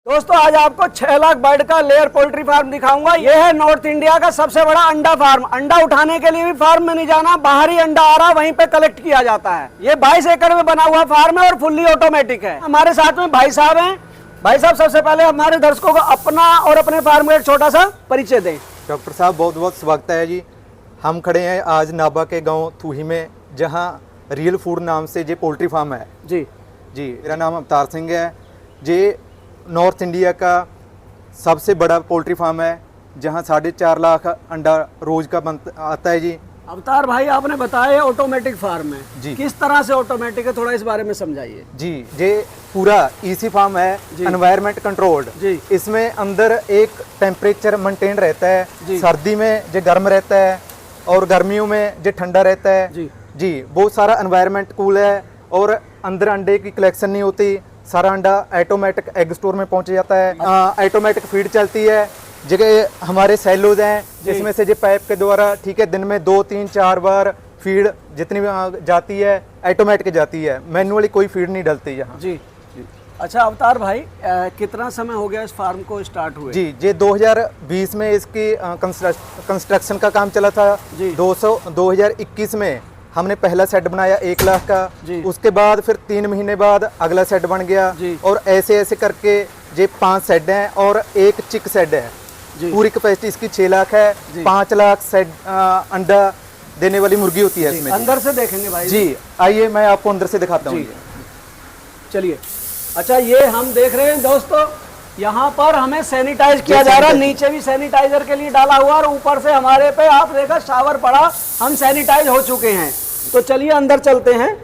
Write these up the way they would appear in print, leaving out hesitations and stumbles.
दोस्तों आज आपको 6 लाख बर्ड का लेयर पोल्ट्री फार्म दिखाऊंगा। ये है नॉर्थ इंडिया का सबसे बड़ा अंडा फार्म। अंडा उठाने के लिए भी फार्म में नहीं जाना, बाहर ही अंडा आ रहा वहीं पे कलेक्ट किया जाता है। ये 22 एकड़ में बना हुआ फार्म है और फुल्ली ऑटोमेटिक है। हमारे साथ में भाई साहब हैं। भाई साहब सबसे पहले हमारे दर्शकों को अपना और अपने फार्म का एक छोटा सा परिचय दें। डॉक्टर साहब बहुत बहुत स्वागत है जी। हम खड़े हैं आज नाभा के गांव थूही में, जहां रियल फूड नाम से ये पोल्ट्री फार्म है। जी जी, मेरा नाम अवतार सिंह है। ये नॉर्थ इंडिया का सबसे बड़ा पोल्ट्री फार्म है, जहां 4.5 लाख अंडा रोज का आता है जी। अवतार भाई, आपने बताया ऑटोमेटिक फार्म है जी। किस तरह से ऑटोमेटिक है, थोड़ा इस बारे में समझाइए। जी, ये पूरा ईसी फार्म है, एनवायरमेंट कंट्रोल्ड जी। इसमें अंदर एक टेम्परेचर मेंटेन रहता है। सर्दी में ये गर्म रहता है और गर्मियों में ये ठंडा रहता है जी। बहुत सारा एनवायरनमेंट कूल है और अंदर अंडे की कलेक्शन नहीं होती। सारा अंडा ऑटोमेटिक एग स्टोर में पहुंच जाता है। ऑटोमेटिक फीड चलती है। जगह हमारे सेलोज हैं जिसमें से जो पाइप के द्वारा ठीक है दिन में 2, 3, 4 बार फीड जितनी भी जाती है ऑटोमेटिक जाती है। मैनुअली कोई फीड नहीं डलती यहाँ जी। अच्छा अवतार भाई, कितना समय हो गया इस फार्म को स्टार्ट हुए? जी, ये 2020 में इसकी कंस्ट्रक्शन का काम चला था। 2021 में हमने पहला सेट बनाया 1 लाख का। उसके बाद फिर 3 महीने बाद अगला सेट बन गया और ऐसे ऐसे करके ये 5 सेट हैं और एक चिक सेट है। पूरी कैपेसिटी इसकी 6 लाख है। 5 लाख सेट अंडा देने वाली मुर्गी होती है इसमें। अंदर से देखेंगे भाई जी, आइए मैं आपको अंदर से दिखाता हूँ। चलिए। अच्छा, ये हम देख रहे हैं दोस्तों, यहाँ पर हमें सैनिटाइज किया जा रहा है। नीचे भी सैनिटाइजर के लिए डाला हुआ और ऊपर से हमारे पे आप देखा शावर पड़ा, हम सैनिटाइज हो चुके हैं। तो चलिए अंदर चलते हैं।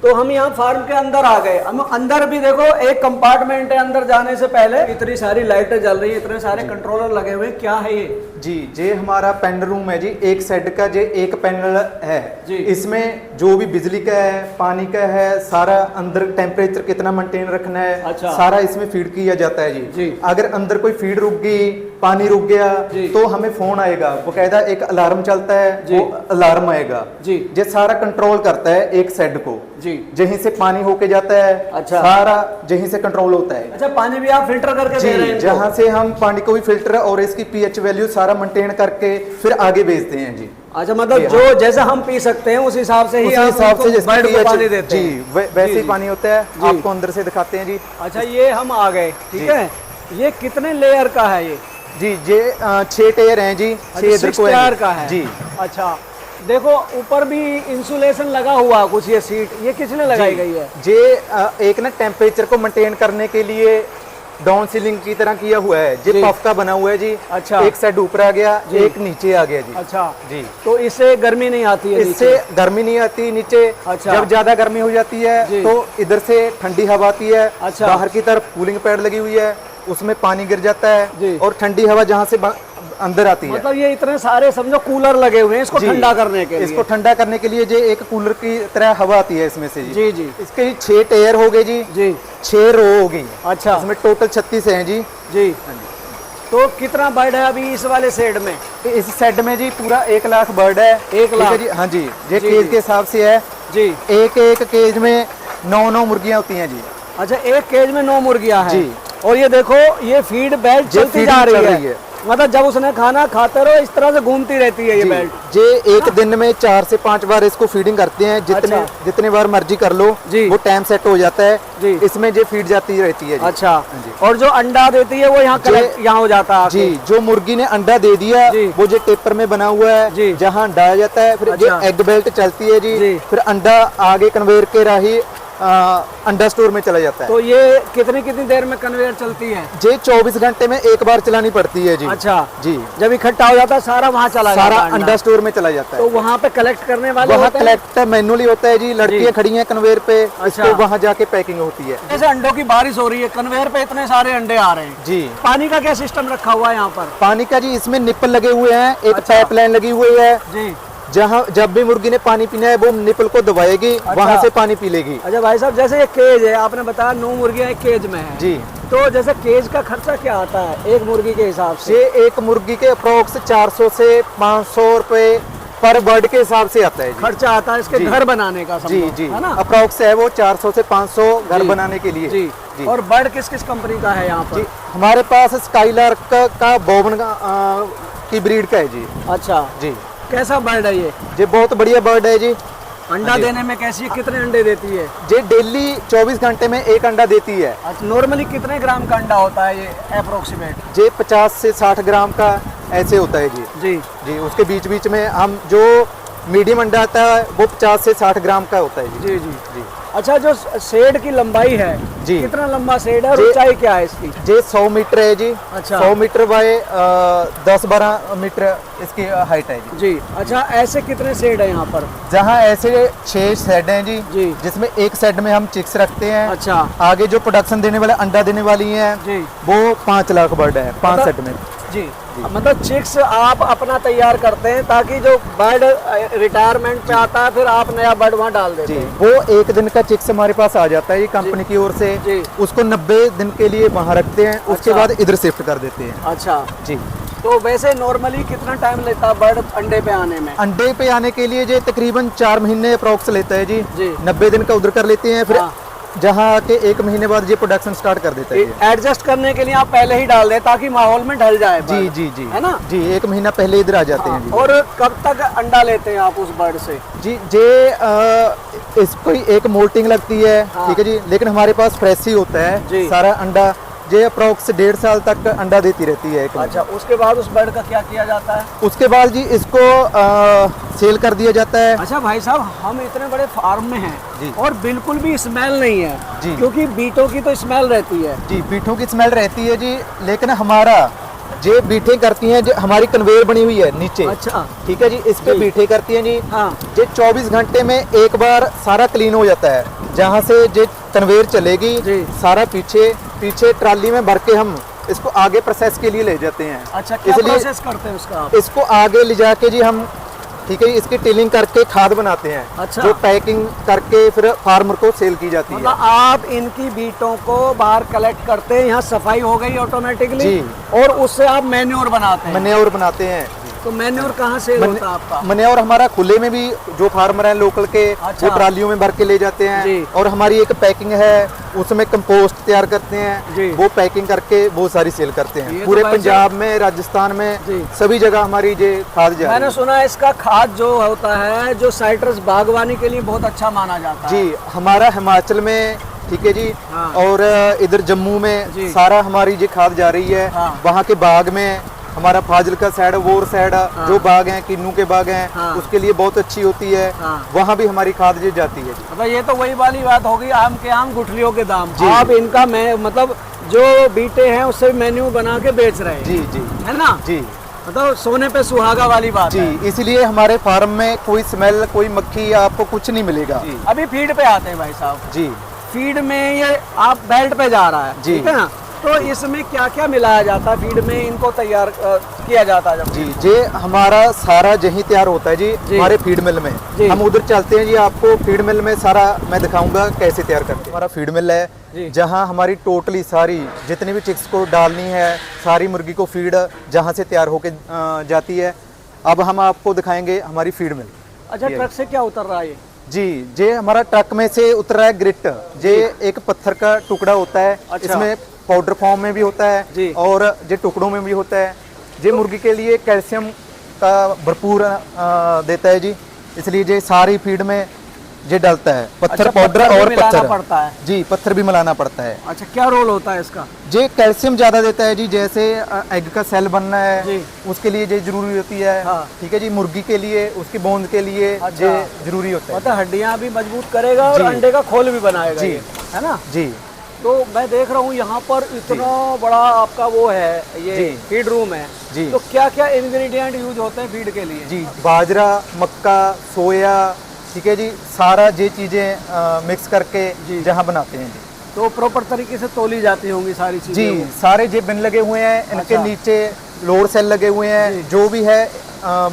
तो हम यहाँ फार्म के अंदर आ गए। हम अंदर भी देखो एक कंपार्टमेंट है। अंदर जाने से पहले इतनी सारी लाइटें जल रही है, इतने सारे कंट्रोलर लगे हुए। क्या है ये? जी, ये हमारा पैनल रूम है जी। एक सेट का ये एक पैनल है जी। इसमें जो भी बिजली का है, पानी का है, सारा अंदर टेम्परेचर कितना मेंटेन रखना है, अच्छा। सारा इसमें फीड किया जाता है जी। अगर अंदर कोई फीड रुक गई, पानी रुक गया तो हमें फोन आएगा, बकायदा एक अलार्म चलता है, वो अलार्म आएगा जी। ये सारा कंट्रोल करता है एक सेट को जी। जहीं से पानी होके जाता है, अच्छा। सारा जहीं से कंट्रोल होता है। अच्छा, पानी भी आप फिल्टर करके दे रहे हैं? जहाँ से हम पानी को भी फिल्टर और इसकी पीएच वैल्यू सारा मेंटेन करके फिर आगे भेजते हैं जी। अच्छा, मतलब जो जैसा हम पी सकते हैं उस हिसाब से ही पानी देते हैं जी। वैसे ही पानी होता है। आपको अंदर से दिखाते हैं जी। अच्छा, ये हम आ गए, ठीक है। ये कितने लेयर का है ये? जी, ये 6 टेयर हैं जी। 6 टेयर का है जी। अच्छा, देखो ऊपर भी इंसुलेशन लगा हुआ कुछ। ये सीट ये किसने लगाई गई है? ये एक ना टेम्परेचर को मेंटेन करने के लिए डाउन सीलिंग की तरह किया हुआ है। ये पफ का बना हुआ है जी। अच्छा, एक साइड ऊपर आ गया, एक नीचे आ गया जी। अच्छा जी। तो इससे गर्मी नहीं आती है? इससे गर्मी नहीं आती नीचे। अच्छा। जब ज्यादा गर्मी हो जाती है तो इधर से ठंडी हवा आती है। अच्छा। बाहर की तरफ कूलिंग पैड लगी हुई है, उसमें पानी गिर जाता है और ठंडी हवा जहाँ से अंदर आती है। मतलब ये इतने सारे समझो कूलर लगे हुए हैं इसको ठंडा करने के लिए। इसको ठंडा करने के लिए जो एक कूलर की तरह हवा आती है इसमें से जी। जी। इसके 6 टेयर हो गए जी। 6 रो हो गई। अच्छा, इसमें टोटल 36 हैं जी। जी। तो कितना बर्ड है अभी इस वाले सेट में? इस सेट में जी पूरा 1 लाख बर्ड है। 1 लाख जी? हाँ जी। ये केज के हिसाब से है जी। एक केज में 9 मुर्गियां होती हैं जी। अच्छा, एक केज में 9 मुर्गियां हैं जी। और ये देखो, ये फीड बेल्ट चलती जा रही है। मतलब जब उसने खाना खाते रहो इस तरह से घूमती रहती है ये बेल्ट। ये एक दिन में 4 से 5 बार इसको फीडिंग करते हैं। जितने बार मर्जी कर लो जी, वो टाइम सेट हो जाता है जी। इसमें जो फीड जाती रहती है जी। अच्छा जी। और जो अंडा देती है वो यहाँ हो जाता है जी। जो मुर्गी ने अंडा दे दिया वो जो टेपर में बना हुआ है जहाँ अंडा आ जाता है, फिर जो एग बेल्ट चलती है जी, फिर अंडा आगे कन्वेयर के राही अंडा स्टोर में चला जाता है। तो ये कितनी देर में कन्वेयर चलती है? ये 24 घंटे में एक बार चलानी पड़ती है जी। अच्छा जी। जब इकट्ठा हो जाता है सारा वहाँ चला जाता है, सारा अंडा स्टोर में चला जाता है। तो वहाँ पे कलेक्ट करने वाले वहाँ कलेक्ट मैनुअली होता है जी। लड़कियाँ खड़ी हैं कन्वेयर पे, इसको वहाँ जाके पैकिंग होती है। जैसे अंडों की बारिश हो रही है, कन्वेयर पे इतने सारे अंडे आ रहे हैं जी। पानी का क्या सिस्टम रखा हुआ है यहाँ पर? पानी का जी इसमें निप्पल लगे हुए हैं, एक पाइपलाइन लगी हुई है जी। जहाँ जब भी मुर्गी ने पानी पीना है वो निपल को दबाएगी। अच्छा। वहाँ से पानी पी लेगी। अच्छा भाई साहब, जैसे ये केज है, आपने बताया 9 मुर्गियाँ एक केज में है जी। तो जैसे केज का खर्चा क्या आता है एक मुर्गी के हिसाब से? एक मुर्गी के अप्रोक्स 400 से 500 रुपए पर बर्ड के हिसाब से आता है जी। खर्चा आता है इसके घर बनाने का जी जी, है ना? अप्रोक्स है वो 400 से 500 घर बनाने के लिए जी। और बर्ड किस किस कंपनी का है यहाँ पर? हमारे पास स्काईलार्क का बोवन की ब्रीड का है जी। अच्छा जी। कैसा बर्ड है ये? बहुत बढ़िया बर्ड है जी। अंडा देने में कैसी, कितने अंडे देती है? जी डेली 24 घंटे में एक अंडा देती है। अच्छा, नॉर्मली कितने ग्राम का अंडा होता है ये अप्रोक्सीमेट? जी 50 से 60 ग्राम का ऐसे होता है जी। जी जी उसके बीच बीच में हम जो मीडियम अंडा आता है वो 50 से 60 ग्राम का होता है जी। जी जी जी। अच्छा, जो शेड की लंबाई है जी, कितना लंबा शेड है और ऊंचाई क्या है इसकी? जी 100 मीटर है जी। अच्छा, 100 मीटर बाय 10-12 मीटर इसकी हाइट है जी। जी। अच्छा, ऐसे कितने शेड है यहाँ पर? जहाँ ऐसे 6 शेड हैं जी, जी। जिसमें एक शेड में हम चिक्स रखते हैं। अच्छा। आगे जो प्रोडक्शन देने वाले अंडा देने वाली हैं जी, वो 5 लाख बर्ड है 5 शेड में जी। मतलब चिक्स आप अपना तैयार करते हैं ताकि जो बर्ड रिटायरमेंट पे आता है फिर आप नया बर्ड वहाँ डाल देते हैं। वो 1 दिन का चिक्स हमारे पास आ जाता है ये कंपनी की ओर से। जी। उसको 90 दिन के लिए वहाँ रखते हैं। उसके अच्छा। बाद इधर शिफ्ट कर देते हैं। अच्छा जी। तो वैसे नॉर्मली कितना टाइम लेता है बर्ड अंडे पे आने में? अंडे पे आने के लिए जो तकरीबन 4 महीने अप्रोक्स लेता है जी। जी। 90 दिन का उधर कर लेते हैं, फिर हाँ। जहाँ के 1 महीने बाद ये प्रोडक्शन स्टार्ट कर देता है। एडजस्ट करने के लिए आप पहले ही डाल दें ताकि माहौल में ढल जाए जी bird, जी जी है ना? जी 1 महीना पहले इधर आ जाते हैं जी। और कब तक अंडा लेते हैं आप उस बर्ड से? जी इसको ही एक मोल्टिंग लगती है। हाँ। ठीक है जी, लेकिन हमारे पास फ्रेश ही होता जी। है सारा अंडा। ये अप्रोक्स 1.5 साल तक अंडा देती रहती है एक। अच्छा, उसके बाद उस बर्ड का क्या किया जाता है? उसके बाद जी इसको सेल कर दिया जाता है। अच्छा भाई साहब, हम इतने बड़े फार्म में हैं जी। और बिल्कुल भी स्मेल नहीं है जी। क्योंकि बीटों की तो स्मेल रहती है। जी बीठों की स्मेल रहती है जी, लेकिन हमारा जो बीठे करती हैं, जो हमारी कन्वेयर बनी हुई है नीचे। अच्छा। ठीक है जी, इस पे जी। बीठे करती हैं जी। हाँ। ये 24 घंटे में एक बार सारा क्लीन हो जाता है। जहाँ से ये कन्वेयर चलेगी जी। सारा पीछे ट्राली में भर के हम इसको आगे प्रोसेस के लिए ले जाते हैं। अच्छा, क्या प्रोसेस करते हैं उसका आप? इसको आगे ले जाके जी हम, ठीक है, इसकी टिलिंग करके खाद बनाते हैं। अच्छा। जो पैकिंग करके फिर फार्मर को सेल की जाती है। मतलब आप इनकी बीटों को बाहर कलेक्ट करते हैं, यहाँ सफाई हो गई ऑटोमेटिकली जी। और उससे आप मैन्योर बनाते हैं। मन्योर बनाते हैं। तो मैन्योर कहाँ से होता है आपका? मन्योर हमारा खुले में भी जो फार्मर हैं लोकल के, अच्छा। वो ट्रालियों में भर के ले जाते हैं। जी। और हमारी एक पैकिंग है, उसमें कंपोस्ट तैयार करते हैं। जी। वो पैकिंग करके वो सारी सेल करते ये हैं तो पूरे भाई पंजाब में, राजस्थान में, जी। सभी जगह हमारी ये खाद जा रही मैंने है। सुना है इसका खाद जो होता है, जो साइट्रस बागवानी के लिए बहुत अच्छा माना जाता है। जी हमारा हिमाचल में, ठीक है जी। हाँ। और इधर जम्मू में जी। सारा हमारी ये खाद जा रही है। हाँ। वहाँ के बाग में, हमारा फाजिलका साइड, वोर साइड, हाँ। जो बाग हैं, किन्नू के बाग हैं, हाँ। उसके लिए बहुत अच्छी होती है। हाँ। वहाँ भी हमारी खाद ये जाती है जी। मतलब ये तो वही वाली बात होगी, आम के आम गुठलियों के दाम। जी। आप इनका मैं मतलब जो बीटे हैं उससे मेन्यू बना के बेच रहे हैं, जी जी है ना? जी मतलब सोने पे सुहागा वाली बात जी। है। इसलिए हमारे फार्म में कोई स्मेल, कोई मक्खी आपको कुछ नहीं मिलेगा। अभी फीड पे आते हैं भाई साहब। जी फीड में ये आप बेल्ट पे जा रहा है, जी। ठीक है ना? तो इसमें क्या क्या मिलाया जाता है फीड में, इनको तैयार किया जाता है जब? जी ये हमारा सारा यही तैयार होता है जी, जी। हमारे फीड मिल में। जी। हम उधर चलते हैं जी, आपको फीड मिल में सारा मैं दिखाऊंगा कैसे तैयार करते हैं। हमारा फीड मिल जी। है जहां हमारी टोटली सारी जितनी भी चिक्स को डालनी है, सारी मुर्गी को फीड जहां से तैयार होके जाती है। अब हम आपको दिखाएंगे हमारी फीड मिल। अच्छा, ट्रक से क्या उतर रहा है ये? जी ये हमारा ट्रक में से उतर रहा है ग्रिट। ये एक पत्थर का टुकड़ा होता है। अच्छा। इसमें पाउडर फॉर्म में भी होता जी। है और ये टुकड़ों में भी होता है। ये मुर्गी के लिए कैल्शियम का भरपूर देता है जी, इसलिए ये सारी फीड में ये डालता है। पत्थर अच्छा, पाउडर पत्थर भी और मिलाना पत्थर पड़ता है। जी, पत्थर भी मिलाना पड़ता है। अच्छा, क्या रोल होता है इसका? ये कैल्शियम ज्यादा देता है जी, जैसे एग का सेल बनना है जी। उसके लिए ये जरूरी होती है। हाँ। ठीक है जी, मुर्गी के लिए, उसकी बोन्स के लिए अच्छा। ये जरूरी होता है। मतलब हड्डियां भी मजबूत करेगा और जी। अंडे का खोल भी बनाएगा जी। ये, है ना? जी तो मैं देख रहा हूँ यहाँ पर इतना बड़ा आपका वो है, ये जी। फीड रूम है। जी। तो क्या क्या इंग्रेडिएंट यूज होते हैं फीड के लिए? जी बाजरा, मक्का, सोया, ठीक है जी, सारा ये चीजें मिक्स करके जी। जहाँ बनाते हैं जी। तो प्रॉपर तरीके से तोली जाती होंगी सारी चीजें? जी सारे ये बिन लगे हुए हैं, इनके अच्छा। नीचे लोड सेल लगे हुए जी। हैं। जो भी है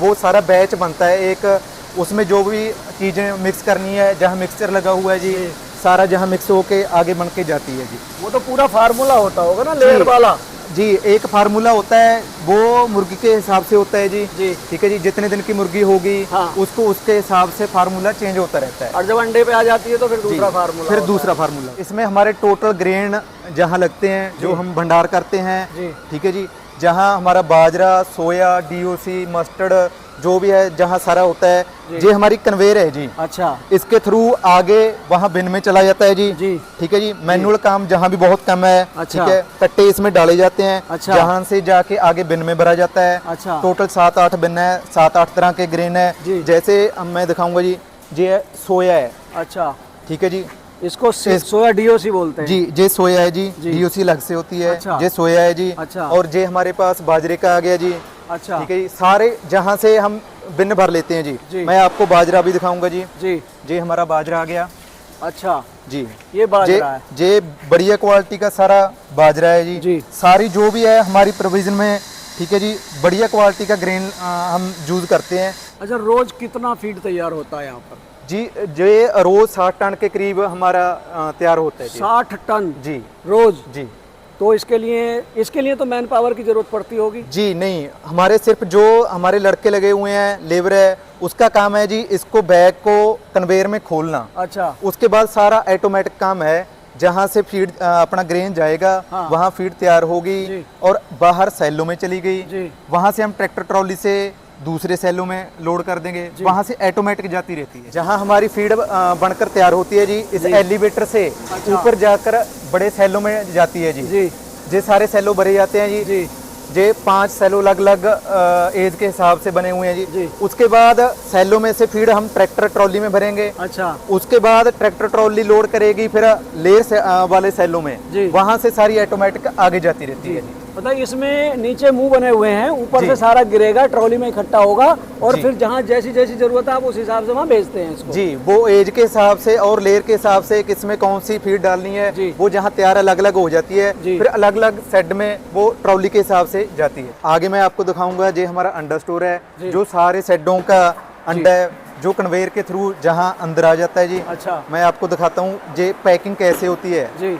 वो सारा बैच बनता है एक, उसमें जो भी चीजें मिक्स करनी है, जहाँ मिक्सचर लगा हुआ है जी, सारा जहाँ मिक्स होके आगे बन के जाती है जी। वो तो पूरा फार्मूला होता होगा ना लेयर वाला? जी एक फार्मूला होता है, वो मुर्गी के हिसाब से होता है जी। जी ठीक है जी, जितने दिन की मुर्गी होगी उसको उसके हिसाब से फार्मूला चेंज होता रहता है। और जब अंडे पे आ जाती है तो फिर दूसरा फार्मूला, फिर दूसरा फार्मूला। इसमें हमारे टोटल ग्रेन जहाँ लगते हैं, जो हम भंडार करते हैं, ठीक है जी, जहाँ हमारा बाजरा, सोया, डीओसी, मस्टर्ड जो भी है, जहाँ सारा होता है, ये हमारी कन्वेयर है जी। अच्छा, इसके थ्रू आगे वहाँ बिन में चला जाता है जी। ठीक है जी, मैनुअल काम जहाँ भी बहुत कम है। अच्छा, ठीक है, कट्टे इसमें डाले जाते हैं। अच्छा, जहाँ से जाके आगे बिन में भरा जाता है। अच्छा, टोटल 7-8 बिन है, 7-8 तरह के ग्रेन है। जैसे अब मैं दिखाऊंगा जी, ये सोया है। अच्छा, ठीक है जी, इसको सोया डीओसी बोलते हैं जी। ये सोया है जी, डीओसी अलग से होती है। अच्छा, ये सोया है जी। अच्छा, और ये हमारे पास बाजरे का आ गया जी। अच्छा, ठीक है जी, सारे जहाँ से हम बिन भर लेते हैं जी। मैं आपको बाजरा भी दिखाऊंगा जी। ये हमारा बाजरा आ गया। अच्छा जी, ये बाजरा है, ये बढ़िया क्वालिटी का सारा बाजरा है जी। सारी जो भी है हमारी प्रोविजन में, ठीक है जी, बढ़िया क्वालिटी का ग्रेन हम यूज करते हैं। अच्छा, रोज कितना फीड तैयार होता है यहाँ पर? जी, ये रोज 60 टन के करीब हमारा तैयार होता है जी। 60 टन जी रोज जी। तो इसके लिए तो मैन पावर की जरूरत पड़ती होगी? जी नहीं, हमारे सिर्फ जो हमारे लड़के लगे हुए हैं, लेबर है, उसका काम है जी इसको बैग को कन्वेयर में खोलना। अच्छा, उसके बाद सारा ऑटोमेटिक काम है, जहाँ से फीड अपना ग्रेन जाएगा, वहाँ फीड तैयार होगी और बाहर सेलों में चली गई। वहाँ से हम ट्रैक्टर ट्रॉली से दूसरे सेलों में लोड कर देंगे, वहाँ से ऑटोमेटिक जाती रहती है। जहाँ हमारी फीड बनकर तैयार होती है जी, इस एलिवेटर से ऊपर जाकर बड़े सेलों में जाती है जी। ये सारे सेलो भरे जाते हैं जी। ये 5 सेलो अलग अलग एज के हिसाब से बने हुए हैं जी। उसके बाद सेलो में से फीड हम ट्रैक्टर ट्रॉली में भरेंगे। अच्छा, उसके बाद ट्रैक्टर ट्रॉली लोड करेगी फिर लेयर वाले सेलो में, वहाँ से सारी ऑटोमेटिक आगे जाती रहती है जी। मतलब इसमें नीचे मुंह बने हुए हैं, ऊपर से सारा गिरेगा, ट्रॉली में इकट्ठा होगा और फिर जहाँ जैसी जैसी जरूरत है आप उस हिसाब से वहाँ भेजते हैं इसको। जी, वो एज के हिसाब से और लेयर के हिसाब से किसमें कौन सी फीड डालनी है, वो जहाँ तैयार अलग अलग हो जाती है, फिर अलग अलग सेट में वो ट्रॉली के हिसाब से जाती है। आगे मैं आपको दिखाऊंगा, ये हमारा अंडा स्टोर है, जो सारे सेटों का अंडा है, जो कन्वेयर के थ्रू जहाँ अंदर आ जाता है जी। अच्छा, मैं आपको दिखाता हूँ ये पैकिंग कैसे होती है जी।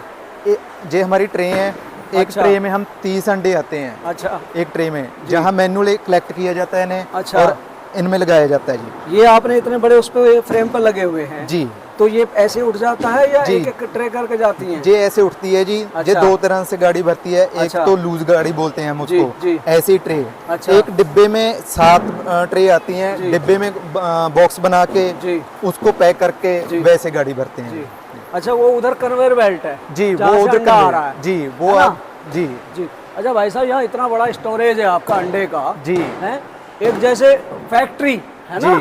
ये हमारी ट्रे है, एक ट्रे में हम 30 अंडे आते हैं। अच्छा, एक ट्रे में, जहाँ मैनुअली कलेक्ट किया जाता है इन्हें। अच्छा, और इनमें लगाया जाता है जी। ये आपने इतने बड़े उस पे फ्रेम पर लगे हुए हैं जी, तो ये ऐसे उठ जाता है या एक एक ट्रे करके जाती है? ये ऐसे उठती है जी। अच्छा, ये 2 तरह से गाड़ी भरती है। अच्छा, एक तो लूज गाड़ी बोलते हैं हम उसको, ऐसी ट्रे। अच्छा, एक डिब्बे में 7 ट्रे आती हैं, डिब्बे में बॉक्स बना के उसको पैक करके वैसे गाड़ी भरते हैं। अच्छा, वो उधर कन्वेयर बेल्ट है जी, वो उधर आ रहा है जी, वो जी जी। अच्छा भाई साहब, यहाँ इतना बड़ा स्टोरेज है आपका अंडे का जी, है एक जैसे फैक्ट्री है ना,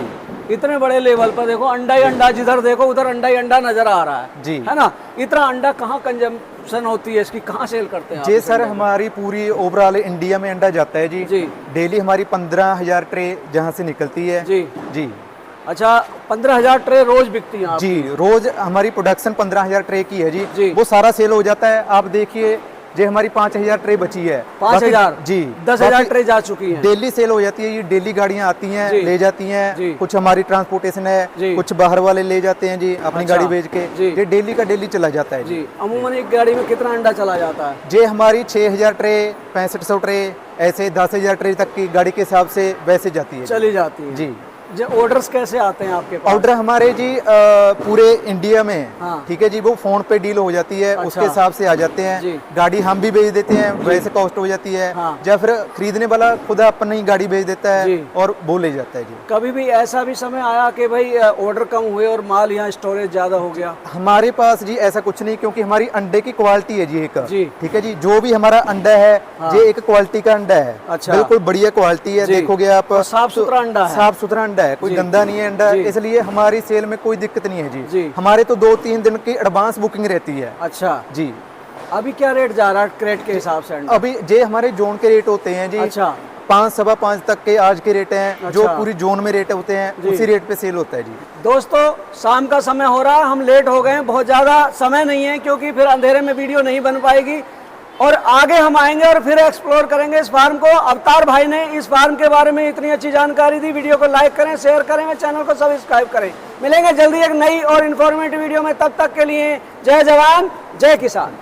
इतने बड़े लेवल पर देखो अंडा ही अंडा, जिधर देखो उधर अंडा ही अंडा नजर आ रहा है जी, है ना। इतना अंडा कहाँ कंजम्पशन होती है इसकी, कहाँ सेल करते हैं जी? सर, हमारी पूरी ओवरऑल इंडिया में अंडा जाता है जी। डेली हमारी 15,000 ट्रे जहाँ से निकलती है जी जी। अच्छा, 15,000 ट्रे रोज बिकती है जी? रोज हमारी प्रोडक्शन 15,000 ट्रे की है जी। वो सारा सेल हो जाता है। आप देखिए, ये हमारी 5,000 ट्रे बची है। 5,000 जी, 10,000 ट्रे जा चुकी है। डेली सेल हो जाती है, ये डेली गाड़ियाँ आती हैं, ले जाती हैं। कुछ हमारी ट्रांसपोर्टेशन है, कुछ बाहर वाले ले जाते हैं जी अपनी गाड़ी भेज के। ये डेली का डेली चला जाता है जी। अमूमन एक गाड़ी में कितना अंडा चला जाता है? ये हमारी 6,000 ट्रे, 6500 ट्रे, ऐसे 10,000 ट्रे तक की गाड़ी के हिसाब से वैसे जाती है, चली जाती है जी। जो ऑर्डर्स कैसे आते हैं आपके पास? ऑर्डर हमारे जी पूरे इंडिया में, ठीक है जी, वो फोन पे डील हो जाती है। अच्छा, उसके हिसाब से आ जाते हैं। गाड़ी हम भी भेज देते हैं, वैसे कॉस्ट हो जाती है। या फिर खरीदने वाला खुद अपनी गाड़ी भेज देता है और वो ले जाता है जी। कभी भी ऐसा भी समय आया कि भाई ऑर्डर कम हुए और माल यहाँ स्टोरेज ज्यादा हो गया? हमारे पास जी ऐसा कुछ नहीं, क्योंकि हमारी अंडे की क्वालिटी है जी एक, ठीक है जी। जो भी हमारा अंडा है ये एक क्वालिटी का अंडा है। अच्छा, बिल्कुल बढ़िया क्वालिटी है, देखोगे आप, साफ सुथरा अंडा है, साफ सुथरा अंडा है, कोई गंदा नहीं है अंडा, इसलिए हमारी सेल में कोई दिक्कत नहीं है जी। हमारे तो 2-3 दिन की एडवांस बुकिंग रहती है। अच्छा जी। अभी क्या रेट जा रहा है क्रेट के हिसाब से अंडा? अभी जे हमारे जोन के रेट होते हैं जी। अच्छा, 5-5.25 तक के आज के रेट हैं। अच्छा, जो पूरी जोन में रेट होते हैं उसी रेट पे सेल होता है जी। दोस्तों, शाम का समय हो रहा है, हम लेट हो गए हैं, बहुत ज्यादा समय नहीं है क्योंकि फिर अंधेरे में वीडियो नहीं बन पाएगी और आगे हम आएंगे और फिर एक्सप्लोर करेंगे इस फार्म को। अवतार भाई ने इस फार्म के बारे में इतनी अच्छी जानकारी दी। वीडियो को लाइक करें, शेयर करें, चैनल को सब्सक्राइब करें। मिलेंगे जल्दी एक नई और इन्फॉर्मेटिव वीडियो में, तब तक के लिए जय जवान जय किसान।